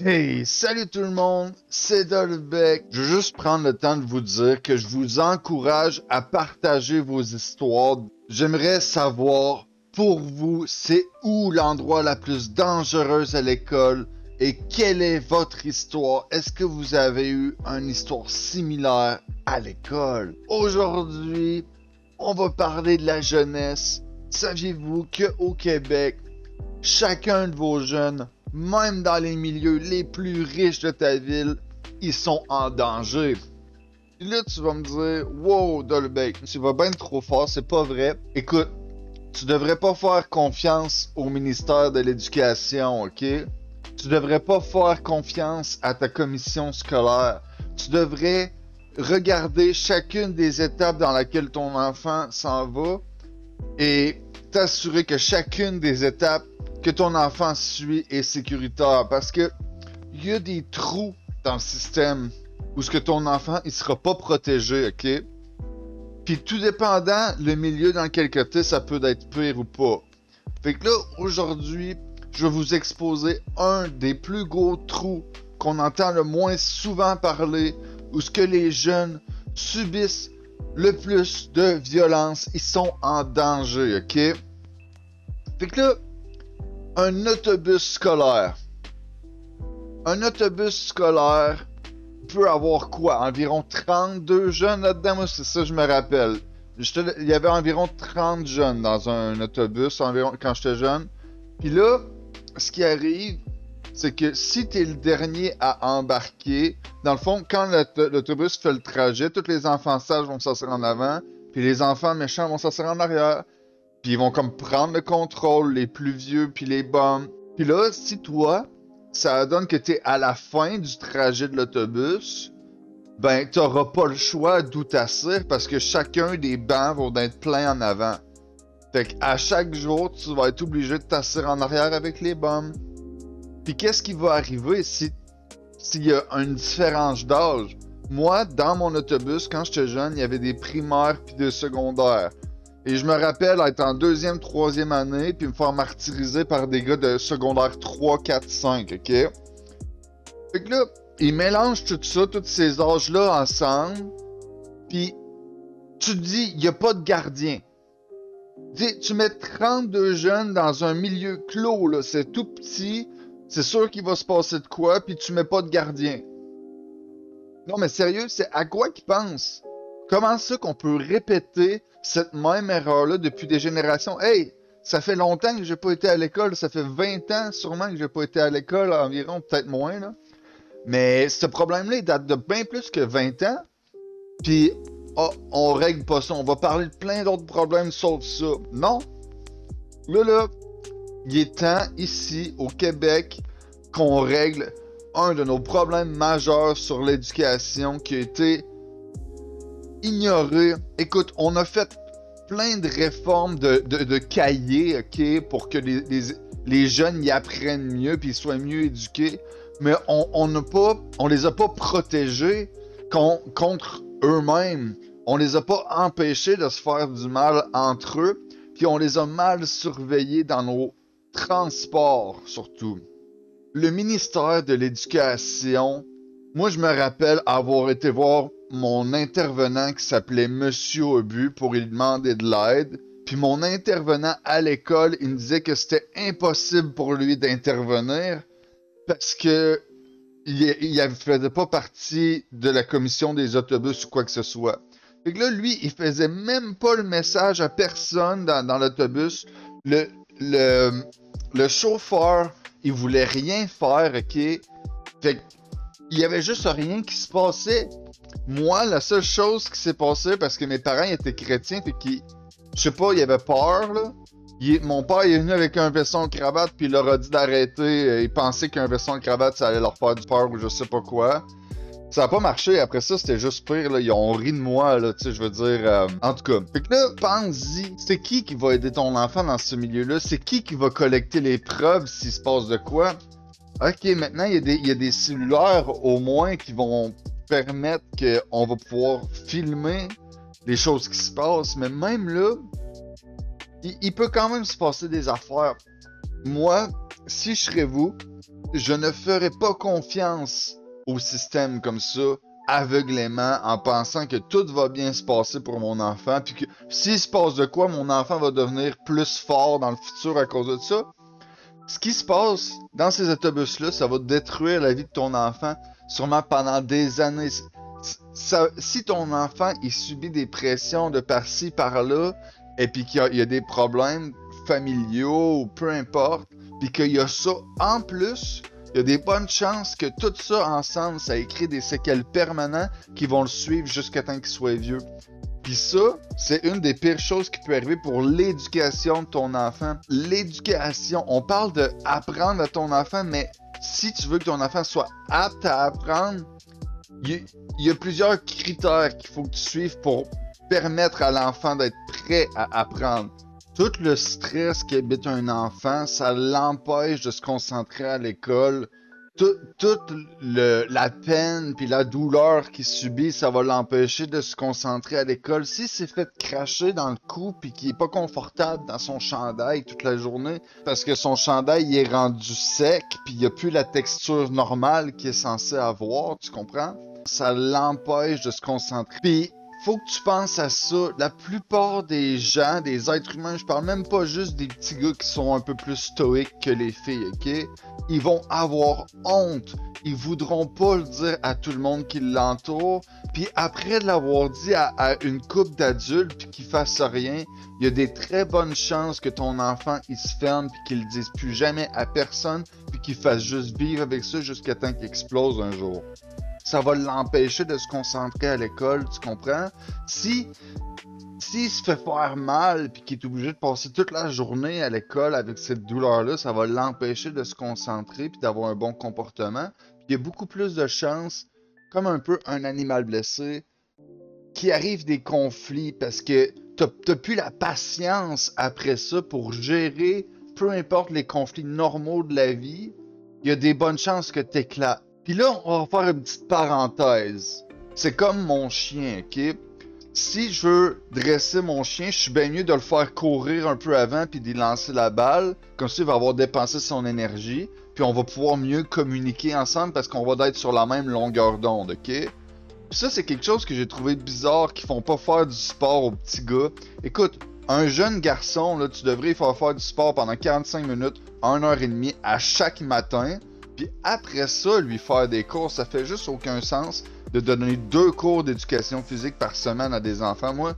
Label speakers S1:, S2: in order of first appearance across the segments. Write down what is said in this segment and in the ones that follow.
S1: Hey, salut tout le monde, c'est Dolbeck. Je veux juste prendre le temps de vous dire que je vous encourage à partager vos histoires. J'aimerais savoir, pour vous, c'est où l'endroit la plus dangereuse à l'école et quelle est votre histoire? Est-ce que vous avez eu une histoire similaire à l'école? Aujourd'hui, on va parler de la jeunesse. Saviez-vous qu'au Québec, chacun de vos jeunes, même dans les milieux les plus riches de ta ville, ils sont en danger? Puis là, tu vas me dire, wow, Dolbeck, tu vas bien trop fort, c'est pas vrai. Écoute, tu devrais pas faire confiance au ministère de l'Éducation, ok? Tu devrais pas faire confiance à ta commission scolaire. Tu devrais regarder chacune des étapes dans laquelle ton enfant s'en va et t'assurer que chacune des étapes que ton enfant suit est sécuritaire. Parce que il y a des trous dans le système où ce que ton enfant il sera pas protégé, ok? Puis tout dépendant le milieu dans lequel tu es, ça peut être pire ou pas. Fait que là, aujourd'hui, je vais vous exposer un des plus gros trous qu'on entend le moins souvent parler, où ce que les jeunes subissent le plus de violence, ils sont en danger, ok? Fait que là, un autobus scolaire. Un autobus scolaire peut avoir quoi? Environ 32 jeunes là-dedans? Moi, c'est ça, je me rappelle. Il y avait environ 30 jeunes dans un autobus environ, quand j'étais jeune. Puis là, ce qui arrive, c'est que si t'es le dernier à embarquer, dans le fond, quand l'autobus fait le trajet, tous les enfants sages vont s'asseoir en avant, puis les enfants méchants vont s'asseoir en arrière. Puis ils vont comme prendre le contrôle, les plus vieux, puis les bums. Puis là, si toi, ça donne que t'es à la fin du trajet de l'autobus, ben t'auras pas le choix d'où t'asseoir parce que chacun des bancs vont être pleins en avant. Fait qu'à chaque jour, tu vas être obligé de t'asseoir en arrière avec les bums. Puis qu'est-ce qui va arriver s'il y a une différence d'âge? Moi, dans mon autobus, quand j'étais jeune, il y avait des primaires puis des secondaires. Et je me rappelle être en deuxième, troisième année, puis me faire martyriser par des gars de secondaire 3, 4, 5, ok? Fait que là, ils mélangent tout ça, tous ces âges-là ensemble, puis tu te dis, il n'y a pas de gardien. Tu mets 32 jeunes dans un milieu clos, là, c'est tout petit, c'est sûr qu'il va se passer de quoi, puis tu mets pas de gardien. Non, mais sérieux, c'est à quoi qu'ils pensent? Comment ça qu'on peut répéter cette même erreur-là depuis des générations? Hey, ça fait longtemps que j'ai pas été à l'école, ça fait 20 ans sûrement que j'ai pas été à l'école, environ, peut-être moins, là. Mais ce problème-là, il date de bien plus que 20 ans. Puis, oh, on règle pas ça. On va parler de plein d'autres problèmes sauf ça. Non. Là, il est temps, ici, au Québec, qu'on règle un de nos problèmes majeurs sur l'éducation qui a été ignoré. Écoute, on a fait plein de réformes de cahiers, ok, pour que les jeunes y apprennent mieux puis ils soient mieux éduqués. Mais on les a pas protégés contre eux-mêmes. On les a pas empêchés de se faire du mal entre eux. Puis on les a mal surveillés dans nos transports, surtout. Le ministère de l'Éducation, moi je me rappelle avoir été voir mon intervenant qui s'appelait Monsieur Obus pour lui demander de l'aide. Puis mon intervenant à l'école, il me disait que c'était impossible pour lui d'intervenir parce que il faisait pas partie de la commission des autobus ou quoi que ce soit. Fait que là, lui, il faisait même pas le message à personne dans l'autobus. Le, le, le chauffeur, il voulait rien faire, ok? Fait qu'il y avait juste rien qui se passait. Moi, la seule chose qui s'est passée, parce que mes parents étaient chrétiens, fait qu'ils, je sais pas, il avait peur, là. Mon père est venu avec un veston de cravate, puis il leur a dit d'arrêter. Il pensait qu'un veston de cravate, ça allait leur faire du peur ou je sais pas quoi. Ça a pas marché. Après ça, c'était juste pire, là. Ils ont ri de moi, là, tu sais, je veux dire. En tout cas. Fait que là, pense-y. C'est qui va aider ton enfant dans ce milieu-là? C'est qui va collecter les preuves s'il se passe de quoi? Ok, maintenant, il y a des cellulaires, au moins, qui vont permettre qu'on va pouvoir filmer les choses qui se passent. Mais même là, il peut quand même se passer des affaires. Moi, si je serais vous, je ne ferai pas confiance au système comme ça, aveuglément, en pensant que tout va bien se passer pour mon enfant, puis que s'il se passe de quoi, mon enfant va devenir plus fort dans le futur à cause de ça. Ce qui se passe dans ces autobus-là, ça va détruire la vie de ton enfant, sûrement pendant des années. Si ton enfant il subit des pressions de par-ci, par-là, et puis qu'il y a des problèmes familiaux ou peu importe, puis qu'il y a ça en plus, il y a des bonnes chances que tout ça ensemble, ça crée des séquelles permanentes qui vont le suivre jusqu'à temps qu'il soit vieux. Puis ça, c'est une des pires choses qui peut arriver pour l'éducation de ton enfant. L'éducation, on parle de apprendre à ton enfant, mais si tu veux que ton enfant soit apte à apprendre, il y a plusieurs critères qu'il faut que tu suives pour permettre à l'enfant d'être prêt à apprendre. Tout le stress qui habite un enfant, ça l'empêche de se concentrer à l'école. Toute la peine puis la douleur qu'il subit, ça va l'empêcher de se concentrer à l'école. S'il s'est fait cracher dans le cou puis qu'il est pas confortable dans son chandail toute la journée parce que son chandail il est rendu sec puis il y a plus la texture normale qu'il est censé avoir, tu comprends? Ça l'empêche de se concentrer. Puis faut que tu penses à ça. La plupart des gens, des êtres humains, je parle même pas juste des petits gars qui sont un peu plus stoïques que les filles, ok? Ils vont avoir honte. Ils voudront pas le dire à tout le monde qui l'entoure. Puis après l'avoir dit à une couple d'adultes puis qu'ils fassent rien, il y a des très bonnes chances que ton enfant il se ferme puis qu'il le dise plus jamais à personne puis qu'il fasse juste vivre avec ça jusqu'à temps qu'il explose un jour. Ça va l'empêcher de se concentrer à l'école, tu comprends? S'il se fait faire mal puis qu'il est obligé de passer toute la journée à l'école avec cette douleur-là, ça va l'empêcher de se concentrer puis d'avoir un bon comportement. Puis il y a beaucoup plus de chances, comme un peu un animal blessé, qu'il arrive des conflits parce que t'as plus la patience après ça pour gérer peu importe les conflits normaux de la vie. Il y a des bonnes chances que t'éclates. Puis là, on va faire une petite parenthèse. C'est comme mon chien, ok? Si je veux dresser mon chien, je suis bien mieux de le faire courir un peu avant puis d'y lancer la balle. Comme ça, il va avoir dépensé son énergie. Puis on va pouvoir mieux communiquer ensemble parce qu'on va être sur la même longueur d'onde, ok? Puis ça, c'est quelque chose que j'ai trouvé bizarre qu'ils font pas faire du sport aux petits gars. Écoute, un jeune garçon, là, tu devrais faire du sport pendant 45 minutes, 1h30 à chaque matin. Puis après ça, lui faire des cours, ça fait juste aucun sens de donner 2 cours d'éducation physique par semaine à des enfants. Moi,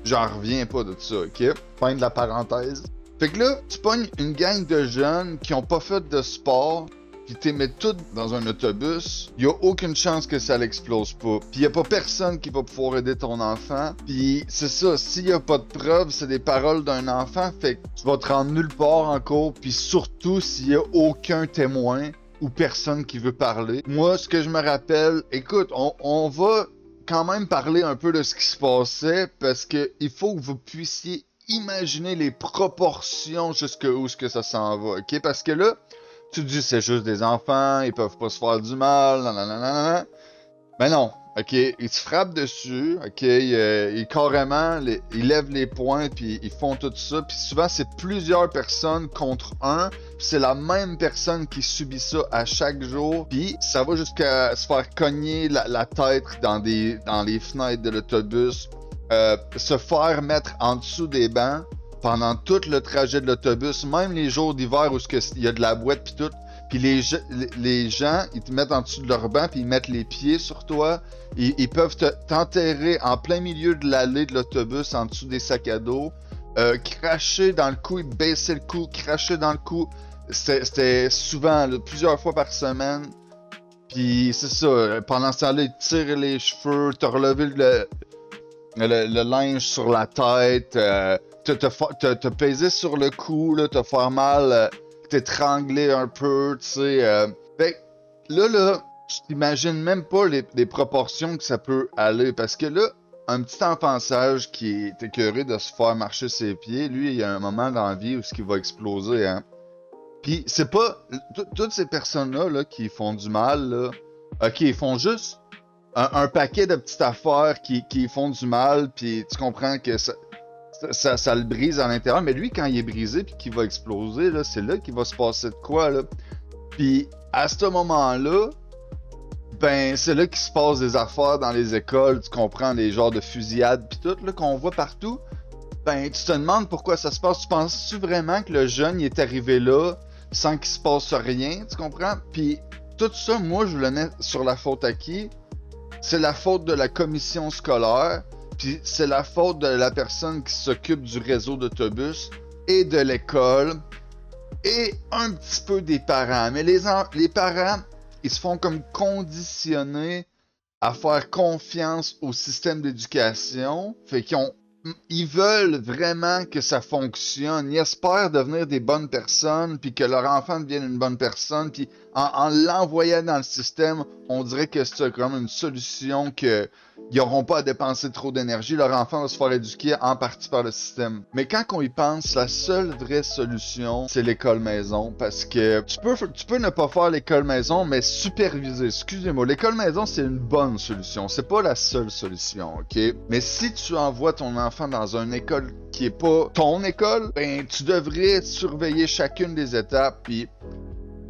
S1: j'en reviens pas de ça, ok? Fin de la parenthèse. Fait que là, tu pognes une gang de jeunes qui ont pas fait de sport, puis t'es mets toutes dans un autobus, y a aucune chance que ça l'explose pas. Puis y a pas personne qui va pouvoir aider ton enfant. Puis c'est ça, s'il y a pas de preuves, c'est des paroles d'un enfant, fait que tu vas te rendre nulle part en cours, puis surtout s'il y a aucun témoin ou personne qui veut parler. Moi, ce que je me rappelle, écoute, on va quand même parler un peu de ce qui se passait parce que il faut que vous puissiez imaginer les proportions jusqu'où ce que ça s'en va, ok? Parce que là, tu te dis c'est juste des enfants, ils peuvent pas se faire du mal, nanana. Mais non, ok, ils se frappent dessus, ok, ils carrément, ils lèvent les poings puis ils font tout ça, puis souvent c'est plusieurs personnes contre un, puis c'est la même personne qui subit ça à chaque jour, puis ça va jusqu'à se faire cogner la tête dans les fenêtres de l'autobus, se faire mettre en dessous des bancs pendant tout le trajet de l'autobus, même les jours d'hiver où il y a de la boîte puis tout. Puis les gens, ils te mettent en dessous de leur banc, puis ils mettent les pieds sur toi. Ils peuvent t'enterrer en plein milieu de l'allée de l'autobus, en dessous des sacs à dos. Cracher dans le cou, ils baissaient le cou, cracher dans le cou. C'était souvent, là, plusieurs fois par semaine. Puis c'est ça, pendant ce temps-là, ils te tirent les cheveux, te relever le linge sur la tête, te peser sur le cou, là, te faire mal... t'étrangler un peu, tu sais. Fait là, tu t'imagines même pas les proportions que ça peut aller. Parce que là, un petit enfant sage qui est écœuré de se faire marcher ses pieds, lui, il y a un moment dans la vie où ce qui va exploser, hein. Puis c'est pas... Toutes ces personnes-là là, qui font du mal, là, ok, ils font juste un paquet de petites affaires qui font du mal, puis tu comprends que ça le brise à l'intérieur, mais lui, quand il est brisé puis qu'il va exploser, là, c'est là qu'il va se passer de quoi, là. Puis à ce moment-là, ben c'est là qu'il se passe des affaires dans les écoles, tu comprends, les genres de fusillades pis tout, là, qu'on voit partout. Ben tu te demandes pourquoi ça se passe. Tu penses-tu vraiment que le jeune il est arrivé là sans qu'il se passe rien, tu comprends? Puis tout ça, moi je le mets sur la faute à qui? C'est la faute de la commission scolaire, puis c'est la faute de la personne qui s'occupe du réseau d'autobus et de l'école et un petit peu des parents. Mais les parents, ils se font comme conditionner à faire confiance au système d'éducation. Fait ils veulent vraiment que ça fonctionne. Ils espèrent devenir des bonnes personnes, puis que leur enfant devienne une bonne personne. Puis en l'envoyant dans le système, on dirait que c'est comme une solution que ils n'auront pas à dépenser trop d'énergie. Leur enfant va se faire éduquer en partie par le système. Mais quand on y pense, la seule vraie solution, c'est l'école maison. Parce que tu peux ne pas faire l'école maison, mais superviser. Excusez-moi, l'école maison, c'est une bonne solution. C'est pas la seule solution, ok? Mais si tu envoies ton enfant dans une école qui est pas ton école, ben tu devrais surveiller chacune des étapes. Puis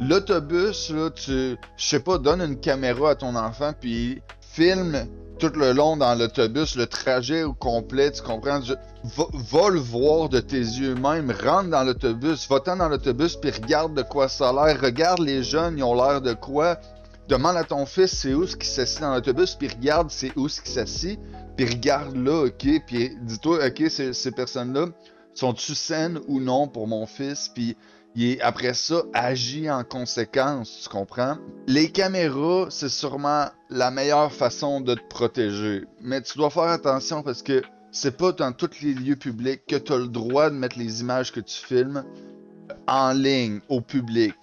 S1: l'autobus, là, je sais pas, donne une caméra à ton enfant, puis filme tout le long dans l'autobus, le trajet au complet, tu comprends? Va le voir de tes yeux même, rentre dans l'autobus, va-t'en dans l'autobus, puis regarde de quoi ça a l'air, regarde les jeunes, ils ont l'air de quoi, demande à ton fils c'est où ce qui s'assit dans l'autobus, puis regarde c'est où ce qui s'assit, puis regarde là, ok, puis dis-toi, ok, ces personnes-là, sont-tu saines ou non pour mon fils, puis après ça, agis en conséquence, tu comprends? Les caméras, c'est sûrement la meilleure façon de te protéger. Mais tu dois faire attention parce que c'est pas dans tous les lieux publics que tu as le droit de mettre les images que tu filmes en ligne, au public.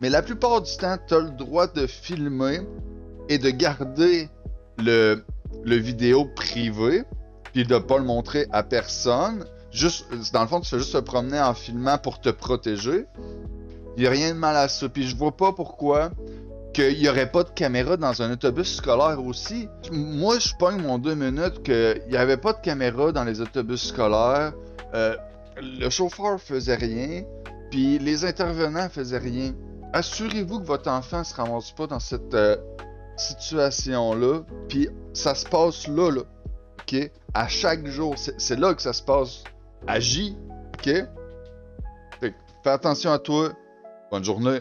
S1: Mais la plupart du temps, tu as le droit de filmer et de garder le vidéo privé, puis de pas le montrer à personne. Juste, dans le fond, tu fais juste te promener en filmant pour te protéger. Il n'y a rien de mal à ça. Puis je vois pas pourquoi qu'il n'y aurait pas de caméra dans un autobus scolaire aussi. Moi, je pogne mon 2 minutes qu'il n'y avait pas de caméra dans les autobus scolaires. Le chauffeur faisait rien. Puis les intervenants faisaient rien. Assurez-vous que votre enfant ne se ramasse pas dans cette situation-là. Puis ça se passe là. OK? À chaque jour. C'est là que ça se passe. Agis. OK? Fait attention à toi. Bonne journée.